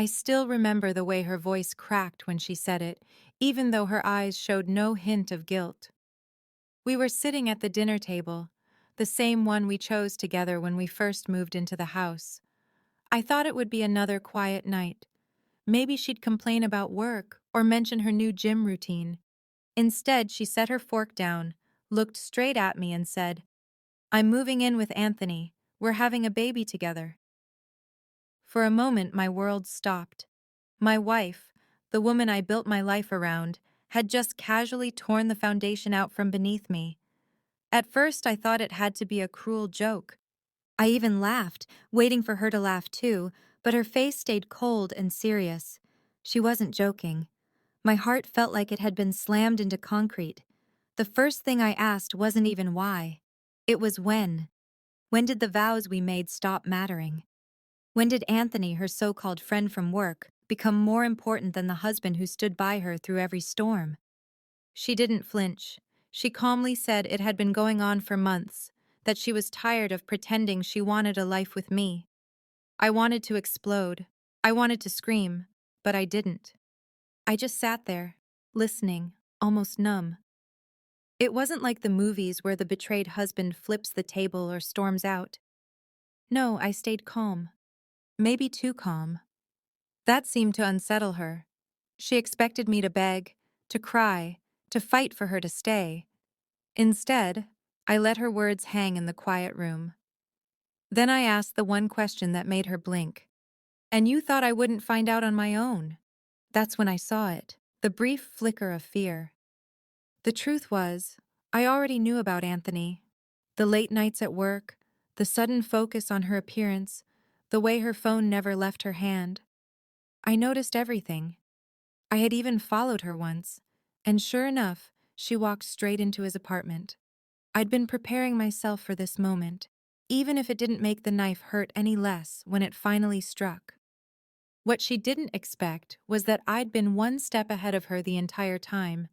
I still remember the way her voice cracked when she said it, even though her eyes showed no hint of guilt. We were sitting at the dinner table, the same one we chose together when we first moved into the house. I thought it would be another quiet night. Maybe she'd complain about work or mention her new gym routine. Instead, she set her fork down, looked straight at me, and said, "I'm moving in with Anthony. We're having a baby together." For a moment, my world stopped. My wife, the woman I built my life around, had just casually torn the foundation out from beneath me. At first, I thought it had to be a cruel joke. I even laughed, waiting for her to laugh too, but her face stayed cold and serious. She wasn't joking. My heart felt like it had been slammed into concrete. The first thing I asked wasn't even why. It was when. When did the vows we made stop mattering? When did Anthony, her so-called friend from work, become more important than the husband who stood by her through every storm? She didn't flinch. She calmly said it had been going on for months, that she was tired of pretending she wanted a life with me. I wanted to explode. I wanted to scream, but I didn't. I just sat there, listening, almost numb. It wasn't like the movies where the betrayed husband flips the table or storms out. No, I stayed calm. Maybe too calm. That seemed to unsettle her. She expected me to beg, to cry, to fight for her to stay. Instead, I let her words hang in the quiet room. Then I asked the one question that made her blink. "And you thought I wouldn't find out on my own?" That's when I saw it, the brief flicker of fear. The truth was, I already knew about Anthony. The late nights at work, the sudden focus on her appearance, the way her phone never left her hand. I noticed everything. I had even followed her once, and sure enough, she walked straight into his apartment. I'd been preparing myself for this moment, even if it didn't make the knife hurt any less when it finally struck. What she didn't expect was that I'd been one step ahead of her the entire time.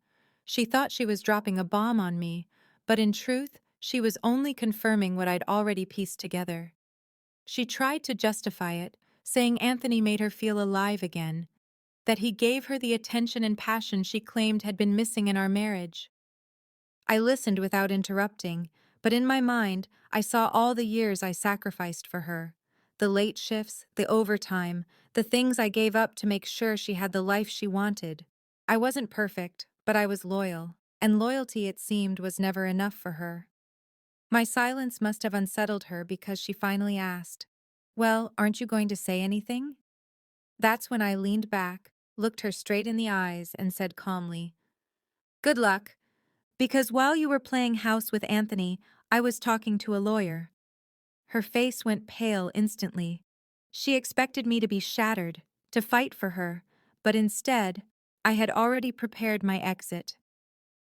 She thought she was dropping a bomb on me, but in truth, she was only confirming what I'd already pieced together. She tried to justify it, saying Anthony made her feel alive again, that he gave her the attention and passion she claimed had been missing in our marriage. I listened without interrupting, but in my mind, I saw all the years I sacrificed for her. The late shifts, the overtime, the things I gave up to make sure she had the life she wanted. I wasn't perfect, but I was loyal, and loyalty, it seemed, was never enough for her. My silence must have unsettled her because she finally asked, "Well, aren't you going to say anything?" That's when I leaned back, looked her straight in the eyes, and said calmly, "Good luck. Because while you were playing house with Anthony, I was talking to a lawyer." Her face went pale instantly. She expected me to be shattered, to fight for her, but instead, I had already prepared my exit.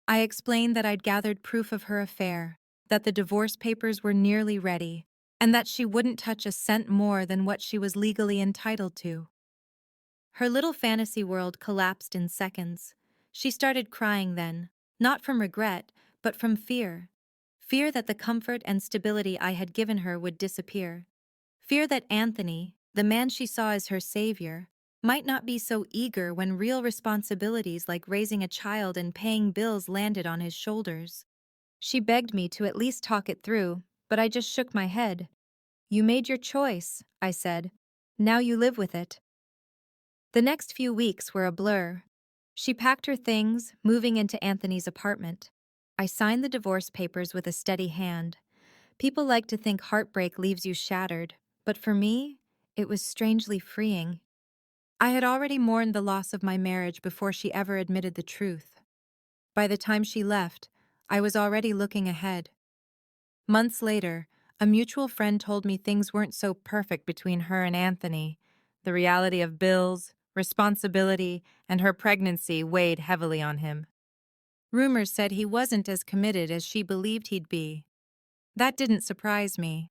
I explained that I'd gathered proof of her affair, that the divorce papers were nearly ready, and that she wouldn't touch a cent more than what she was legally entitled to. Her little fantasy world collapsed in seconds. She started crying then, not from regret, but from fear. Fear that the comfort and stability I had given her would disappear. Fear that Anthony, the man she saw as her savior, might not be so eager when real responsibilities like raising a child and paying bills landed on his shoulders. She begged me to at least talk it through, but I just shook my head. "You made your choice," I said. "Now you live with it." The next few weeks were a blur. She packed her things, moving into Anthony's apartment. I signed the divorce papers with a steady hand. People like to think heartbreak leaves you shattered, but for me, it was strangely freeing. I had already mourned the loss of my marriage before she ever admitted the truth. By the time she left, I was already looking ahead. Months later, a mutual friend told me things weren't so perfect between her and Anthony. The reality of bills, responsibility, and her pregnancy weighed heavily on him. Rumors said he wasn't as committed as she believed he'd be. That didn't surprise me.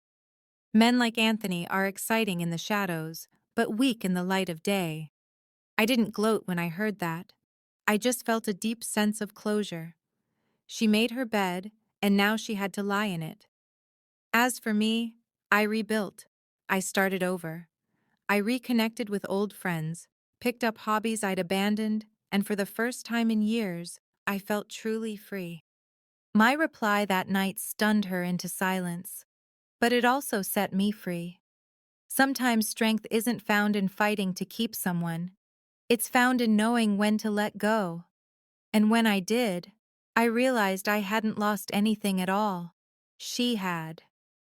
Men like Anthony are exciting in the shadows, but weak in the light of day. I didn't gloat when I heard that. I just felt a deep sense of closure. She made her bed, and now she had to lie in it. As for me, I rebuilt. I started over. I reconnected with old friends, picked up hobbies I'd abandoned, and for the first time in years, I felt truly free. My reply that night stunned her into silence, but it also set me free. Sometimes strength isn't found in fighting to keep someone, it's found in knowing when to let go. And when I did, I realized I hadn't lost anything at all. She had.